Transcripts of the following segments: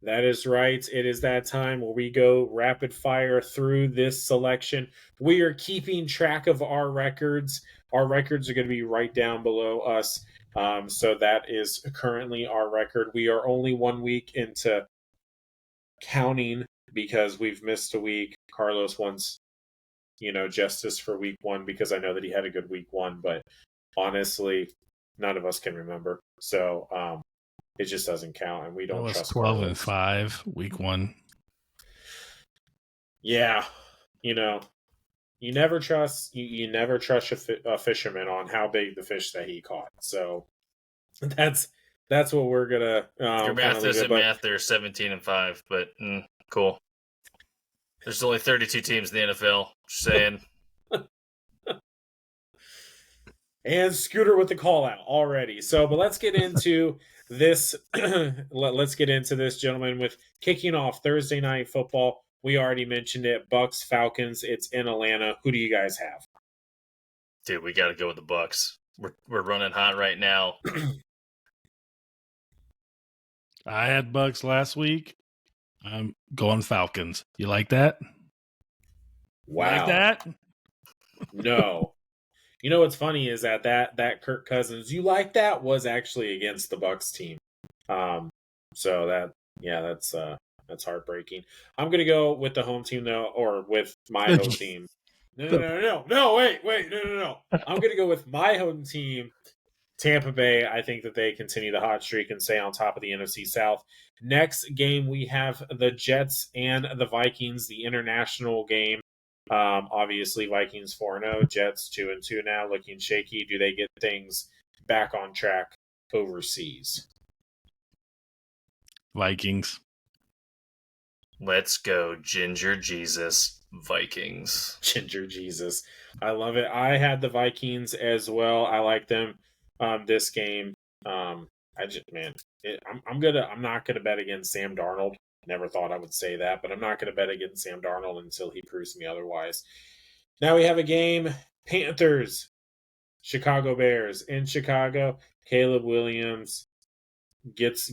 That is right. It is that time where we go rapid fire through this selection. We are keeping track of our records. Our records are going to be right down below us. So that is currently our record. We are only 1 week into counting because we've missed a week. Carlos wants, justice for week 1 because I know that he had a good week 1, but honestly, none of us can remember. So it just doesn't count, and we That don't was trust 12-5 week 1. Yeah, you never trust a fisherman on how big the fish that he caught. So that's what we're gonna Your math leave it. isn't But math. They're 17-5, but cool. There's only 32 teams in the NFL. Just saying. and Scooter with the call out already. So, but let's get into this. Let's get into this, gentlemen, with kicking off Thursday night football. We already mentioned it. Bucks, Falcons. It's in Atlanta. Who do you guys have? Dude, we got to go with the Bucks. We're running hot right now. I had Bucks last week. I'm going Falcons. You like that? Wow. You like that? No. You know what's funny is that Kirk Cousins, you like that, was actually against the Bucks team. So that's heartbreaking. I'm gonna go with the home team though, or with my home team. No, wait, no. I'm gonna go with my home team, Tampa Bay. I think that they continue the hot streak and stay on top of the NFC South. Next game we have the Jets and the Vikings, the international game. Obviously, Vikings 4-0, Jets 2-2 now, looking shaky. Do they get things back on track overseas? Vikings. Let's go, Ginger Jesus Vikings. Ginger Jesus, I love it. I had the Vikings as well. I like them. This game, I'm not gonna bet against Sam Darnold. Never thought I would say that, but I'm not going to bet against Sam Darnold until he proves me otherwise. Now we have a game: Panthers, Chicago Bears in Chicago. Caleb Williams gets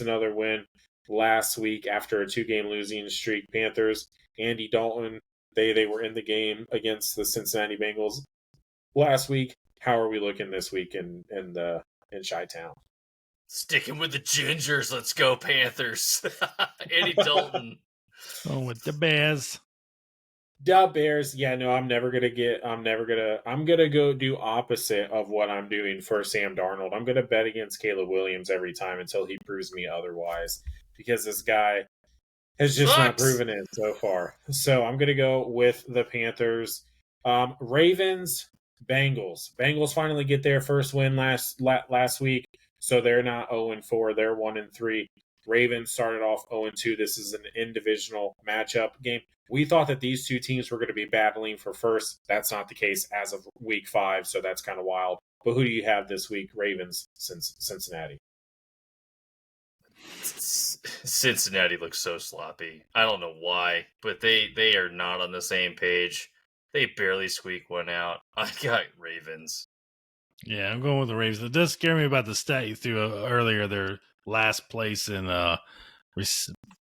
another win last week after a 2-game losing streak. Panthers, Andy Dalton, they were in the game against the Cincinnati Bengals last week. How are we looking this week in Chi-Town? Sticking with the Gingers. Let's go, Panthers. Andy Dalton. Oh, with the Bears. The Bears. Yeah, no, I'm gonna go do opposite of what I'm doing for Sam Darnold. I'm gonna bet against Caleb Williams every time until he proves me otherwise, because this guy has just not proven it so far. So I'm gonna go with the Panthers. Ravens, Bengals. Bengals finally get their first win last week. So they're not 0-4. They're 1-3. Ravens started off 0-2. This is an in-divisional matchup game. We thought that these two teams were going to be battling for first. That's not the case as of week 5, so that's kind of wild. But who do you have this week? Ravens, Cincinnati. Cincinnati looks so sloppy. I don't know why, but they are not on the same page. They barely squeak one out. I got Ravens. Yeah, I'm going with the Ravens. It does scare me about the stat you threw earlier. They're last place in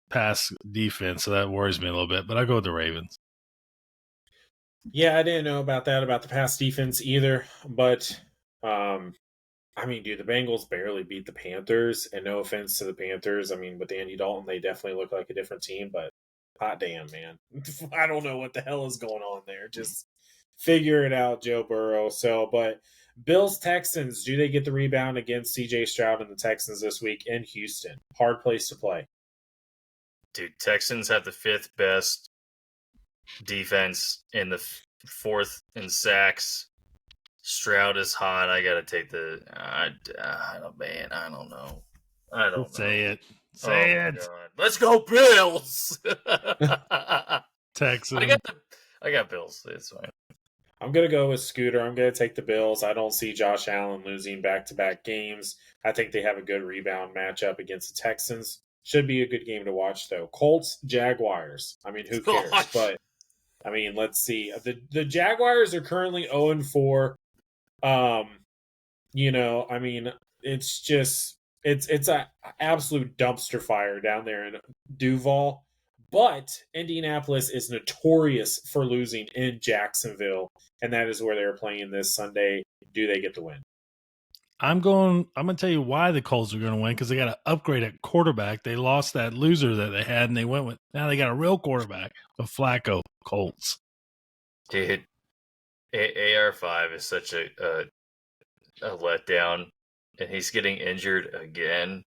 pass defense, so that worries me a little bit. But I go with the Ravens. Yeah, I didn't know about the pass defense either. But, dude, the Bengals barely beat the Panthers. And no offense to the Panthers. With Andy Dalton, they definitely look like a different team. But, hot damn, man. I don't know what the hell is going on there. Just figure it out, Joe Burrow. So, but Bills, Texans, do they get the rebound against CJ Stroud and the Texans this week in Houston? Hard place to play. Dude, Texans have the 5th best defense in the 4th in sacks. Stroud is hot. I got to take the I don't know. Say it. Say it. God. Let's go, Bills. Texans. I got Bills. It's fine. I'm going to go with Scooter. I'm going to take the Bills. I don't see Josh Allen losing back-to-back games. I think they have a good rebound matchup against the Texans. Should be a good game to watch, though. Colts, Jaguars. Who cares? But, let's see. The Jaguars are currently 0-4. It's just It's a absolute dumpster fire down there in Duval. But Indianapolis is notorious for losing in Jacksonville, and that is where they're playing this Sunday. Do they get the win? I'm going to tell you why the Colts are going to win, because they got to upgrade at quarterback. They lost that loser that they had, and now they got a real quarterback with Flacco. Colts. Dude, AR5 is such a letdown, and he's getting injured again.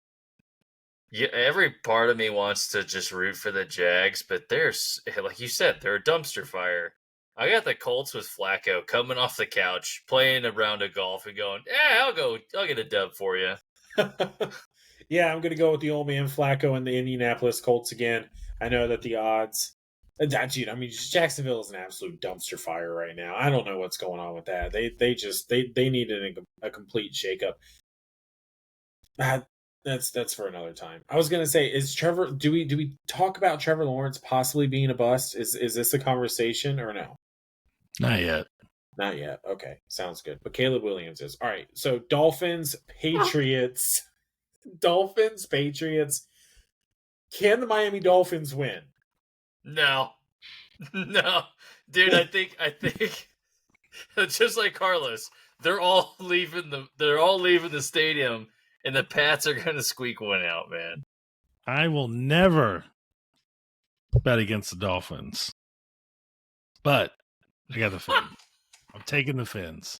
Yeah, every part of me wants to just root for the Jags, but there's, like you said, they're a dumpster fire. I got the Colts with Flacco coming off the couch, playing a round of golf, and going, "Yeah, I'll get a dub for you." Yeah, I'm going to go with the old man Flacco and the Indianapolis Colts again. I know that the odds. Dude, I mean, Jacksonville is an absolute dumpster fire right now. I don't know what's going on with that. They need a complete shakeup. That's for another time. I was gonna say, is Trevor? Do we talk about Trevor Lawrence possibly being a bust? Is this a conversation or no? Not yet. Not yet. Okay, sounds good. But Caleb Williams is all right. So Dolphins, Patriots, Dolphins, Patriots. Can the Miami Dolphins win? No, no, dude. I think just like Carlos, they're all leaving the stadium, and the Pats are gonna squeak one out, man. I will never bet against the Dolphins, but I got the Fins. I'm taking the Fins.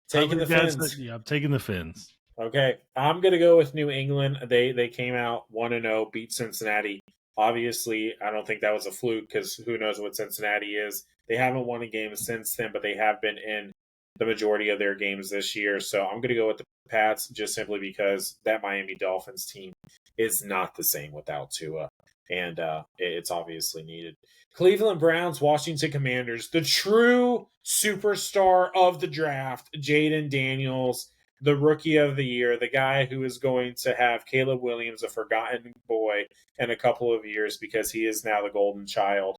Taking the Fins. Yeah, I'm taking the Fins. Okay, I'm gonna go with New England. They came out 1-0, beat Cincinnati. Obviously, I don't think that was a fluke because who knows what Cincinnati is. They haven't won a game since then, but they have been in the majority of their games this year. So I'm going to go with the Pats just simply because that Miami Dolphins team is not the same without Tua, and it's obviously needed. Cleveland Browns, Washington Commanders, the true superstar of the draft, Jaden Daniels, the rookie of the year, the guy who is going to have Caleb Williams, a forgotten boy, in a couple of years because he is now the golden child.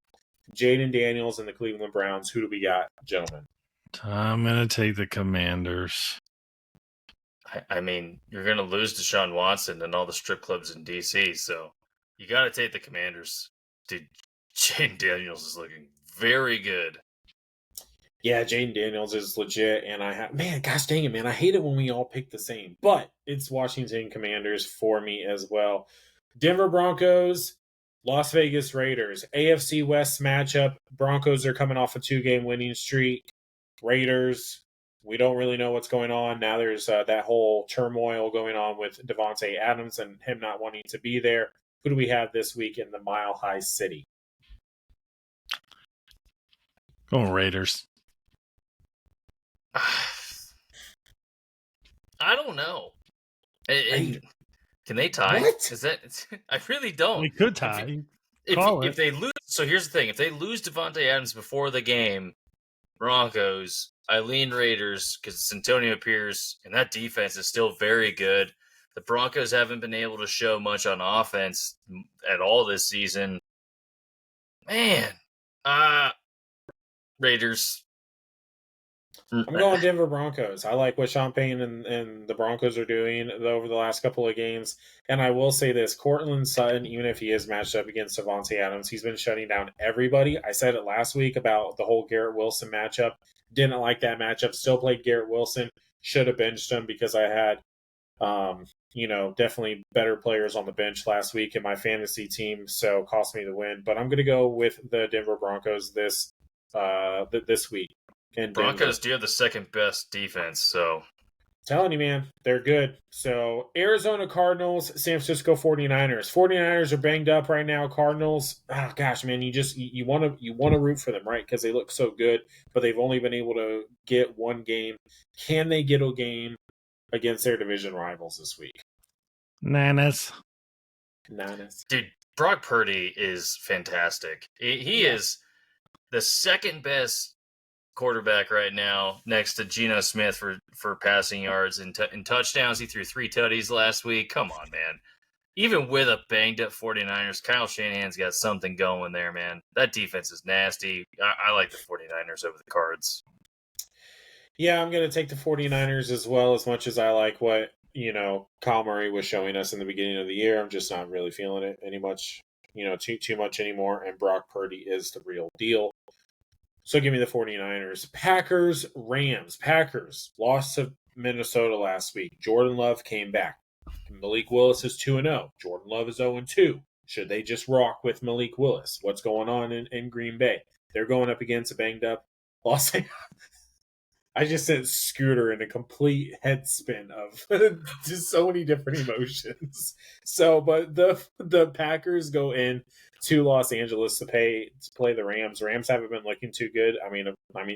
Jaden Daniels and the Cleveland Browns. Who do we got, gentlemen? I'm going to take the Commanders. I mean, you're going to lose Deshaun Watson and all the strip clubs in D.C., so you got to take the Commanders. Dude, Jaden Daniels is looking very good. Yeah, Jaden Daniels is legit, and gosh dang it, man, I hate it when we all pick the same, but it's Washington Commanders for me as well. Denver Broncos, Las Vegas Raiders, AFC West matchup. Broncos are coming off a 2-game winning streak. Raiders, we don't really know what's going on. Now there's that whole turmoil going on with Devontae Adams and him not wanting to be there. Who do we have this week in the Mile High City? Going Raiders. I don't know. Can they tie? What? Is that? I really don't. We could tie. If they lose, so here's the thing: if they lose Devontae Adams before the game, Broncos, I lean Raiders because Antonio Pierce and that defense is still very good. The Broncos haven't been able to show much on offense at all this season. Man, Raiders. I'm going Denver Broncos. I like what Sean Payne and the Broncos are doing over the last couple of games. And I will say this, Courtland Sutton, even if he is matched up against Devontae Adams, he's been shutting down everybody. I said it last week about the whole Garrett Wilson matchup. Didn't like that matchup. Still played Garrett Wilson. Should have benched him because I had, definitely better players on the bench last week in my fantasy team. So cost me the win. But I'm going to go with the Denver Broncos this week. And Broncos do have the second best defense, so telling you, man, they're good. So Arizona Cardinals, San Francisco 49ers. 49ers are banged up right now. Cardinals, gosh, man, you want to root for them, right? Because they look so good, but they've only been able to get one game. Can they get a game against their division rivals this week? Nanas. Dude, Brock Purdy is fantastic. He is the second best quarterback right now next to Geno Smith for passing yards and touchdowns. He threw 3 tutties last week. Come on, man. Even with a banged up 49ers, Kyle Shanahan's got something going there, man. That defense is nasty. I like the 49ers over the Cards. Yeah, I'm going to take the 49ers as well, as much as I like what Kyle Murray was showing us in the beginning of the year. I'm just not really feeling it too much anymore. And Brock Purdy is the real deal. So give me the 49ers. Packers, Rams. Packers lost to Minnesota last week. Jordan Love came back. Malik Willis is 2-0. Jordan Love is 0-2. Should they just rock with Malik Willis? What's going on in Green Bay? They're going up against a banged up Los Angeles. I just sent Scooter in a complete head spin of just so many different emotions. So, but the Packers go in to Los Angeles to play the Rams. Rams haven't been looking too good. I mean,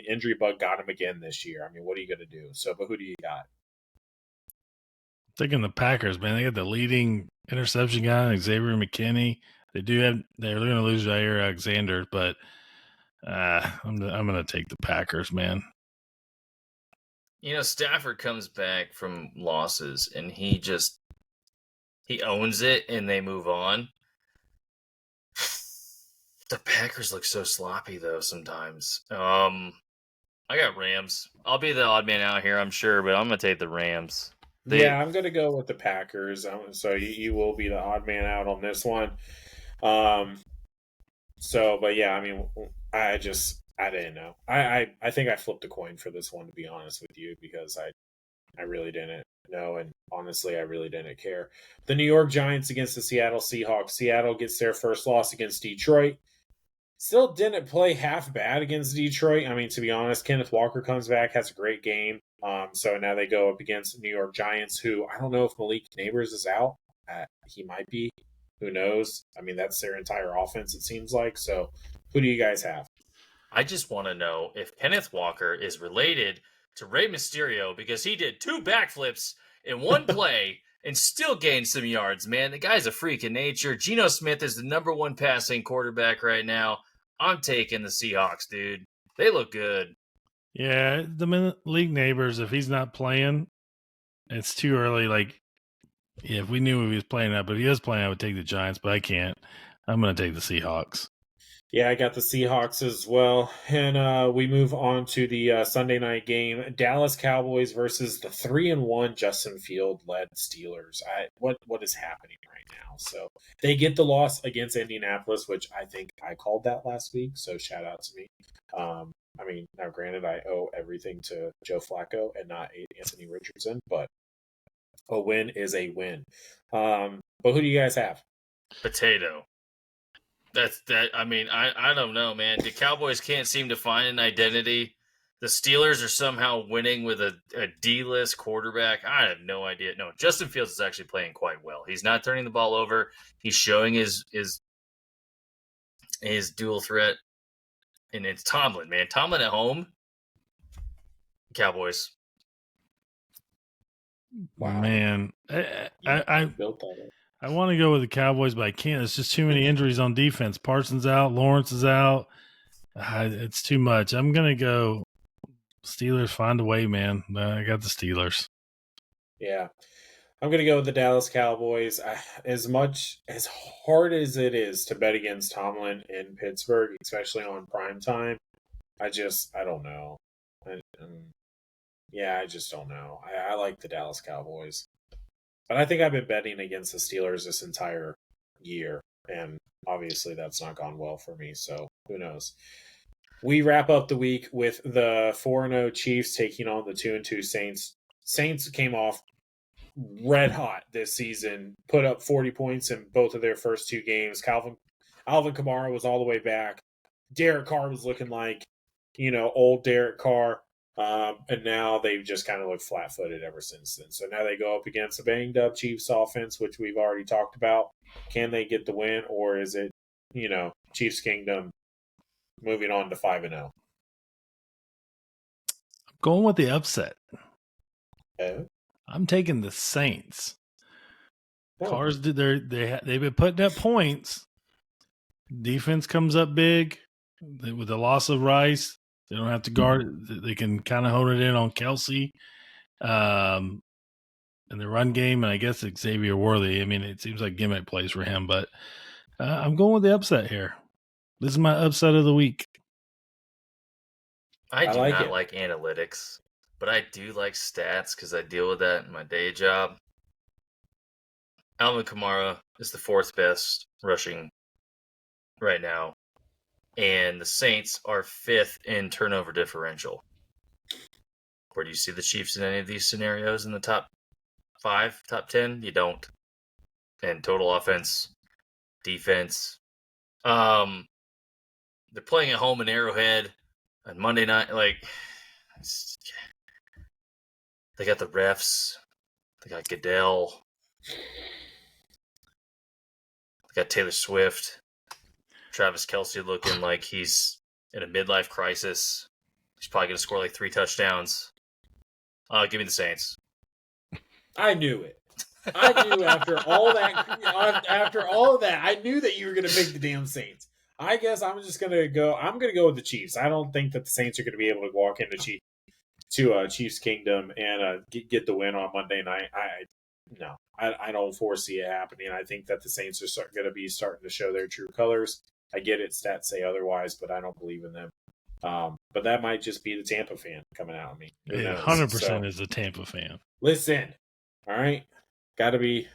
injury bug got them again this year. I mean, what are you going to do? So, but who do you got? Thinking the Packers, man. They got the leading interception guy, Xavier McKinney. They're going to lose Jair Alexander, but I'm going to take the Packers, man. Stafford comes back from losses and he owns it and they move on. The Packers look so sloppy though sometimes. I got Rams. I'll be the odd man out here, I'm sure, but I'm going to take the Rams. I'm going to go with the Packers. So you will be the odd man out on this one. But yeah, I mean, I didn't know. I think I flipped a coin for this one, to be honest with you, because I really didn't know, and honestly, I really didn't care. The New York Giants against the Seattle Seahawks. Seattle gets their first loss against Detroit. Still didn't play half bad against Detroit. I mean, to be honest, Kenneth Walker comes back, has a great game. So now they go up against the New York Giants, who I don't know if Malik Neighbors is out. He might be. Who knows? I mean, that's their entire offense, it seems like. So who do you guys have? I just want to know if Kenneth Walker is related to Rey Mysterio, because he did 2 backflips in one play and still gained some yards, man. The guy's a freak in nature. Geno Smith is the number 1 passing quarterback right now. I'm taking the Seahawks, dude. They look good. Yeah, the league neighbors, if he's not playing, it's too early. Like, yeah, if we knew he was playing that, but if he is playing, I would take the Giants, but I can't. I'm going to take the Seahawks. Yeah, I got the Seahawks as well. And we move on to the Sunday night game. Dallas Cowboys versus the 3-1 Justin Field-led Steelers. What is happening right now? So they get the loss against Indianapolis, which I think I called that last week, so shout out to me. I mean, now granted, I owe everything to Joe Flacco and not Anthony Richardson, but a win is a win. But who do you guys have? Potato. I mean, I don't know, man. The Cowboys can't seem to find an identity. The Steelers are somehow winning with a D-list quarterback. I have no idea. No, Justin Fields is actually playing quite well. He's not turning the ball over. He's showing his dual threat. And it's Tomlin, man. Tomlin at home. Cowboys. Wow. Man, I built that up. I want to go with the Cowboys, but I can't. There's just too many injuries on defense. Parsons out. Lawrence is out. It's too much. I'm going to go Steelers. Find a way, man. I got the Steelers. Yeah. I'm going to go with the Dallas Cowboys. As hard as it is to bet against Tomlin in Pittsburgh, especially on prime time, I don't know. I just don't know. I like the Dallas Cowboys. But I think I've been betting against the Steelers this entire year, and obviously that's not gone well for me, so who knows. We wrap up the week with the 4-0 Chiefs taking on the 2-2 Saints. Saints came off red hot this season, put up 40 points in both of their first 2 games. Alvin Kamara was all the way back. Derek Carr was looking like, old Derek Carr. And now they've just kind of looked flat-footed ever since then. So now they go up against a banged-up Chiefs offense, which we've already talked about. Can they get the win, or is it, Chiefs Kingdom moving on to 5-0? I'm going with the upset. Oh. I'm taking the Saints. Cars did they've been putting up points. Defense comes up big with the loss of Rice. They don't have to guard. They can kind of hone it in on Kelsey, and the run game. And I guess Xavier Worthy. I mean, it seems like gimmick plays for him, but I'm going with the upset here. This is my upset of the week. I do not like analytics, but I do like stats because I deal with that in my day job. Alvin Kamara is the 4th best rushing right now, and the Saints are 5th in turnover differential. Where do you see the Chiefs in any of these scenarios in the top 5, top 10? You don't. And total offense, defense. They're playing at home in Arrowhead on Monday night. They got the refs. They got Goodell. They got Taylor Swift. Travis Kelce looking like he's in a midlife crisis. He's probably going to score 3 touchdowns. Give me the Saints. I knew it. I knew after all that, I knew that you were going to pick the damn Saints. I guess I'm just going to go. I'm going to go with the Chiefs. I don't think that the Saints are going to be able to walk into Chiefs Kingdom and get the win on Monday night. I don't foresee it happening. I think that the Saints are going to be starting to show their true colors. I get it. Stats say otherwise, but I don't believe in them. But that might just be the Tampa fan coming out at me. Yeah, 100% is a Tampa fan. Listen, all right, got to be,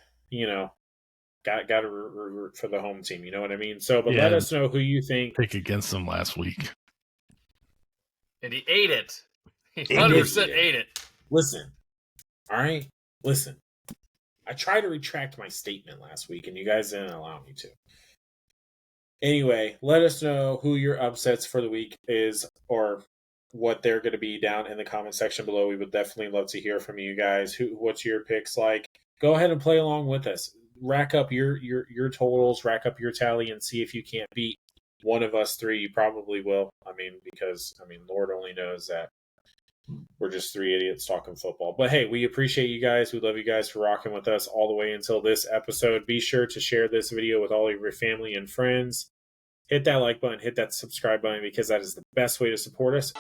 got to root for the home team. You know what I mean? So, but let us know who you think. Pick against them last week, and he ate it. He 100% ate it. Listen, all right, listen. I tried to retract my statement last week, and you guys didn't allow me to. Anyway, let us know who your upsets for the week is or what they're going to be down in the comment section below. We would definitely love to hear from you guys. What's your picks like? Go ahead and play along with us. Rack up your totals, rack up your tally, and see if you can't beat one of us 3. You probably will. Because Lord only knows that we're just 3 idiots talking football. But hey, we appreciate you guys. We love you guys for rocking with us all the way until this episode. Be sure to share this video with all of your family and friends. Hit that like button, hit that subscribe button, because that is the best way to support us.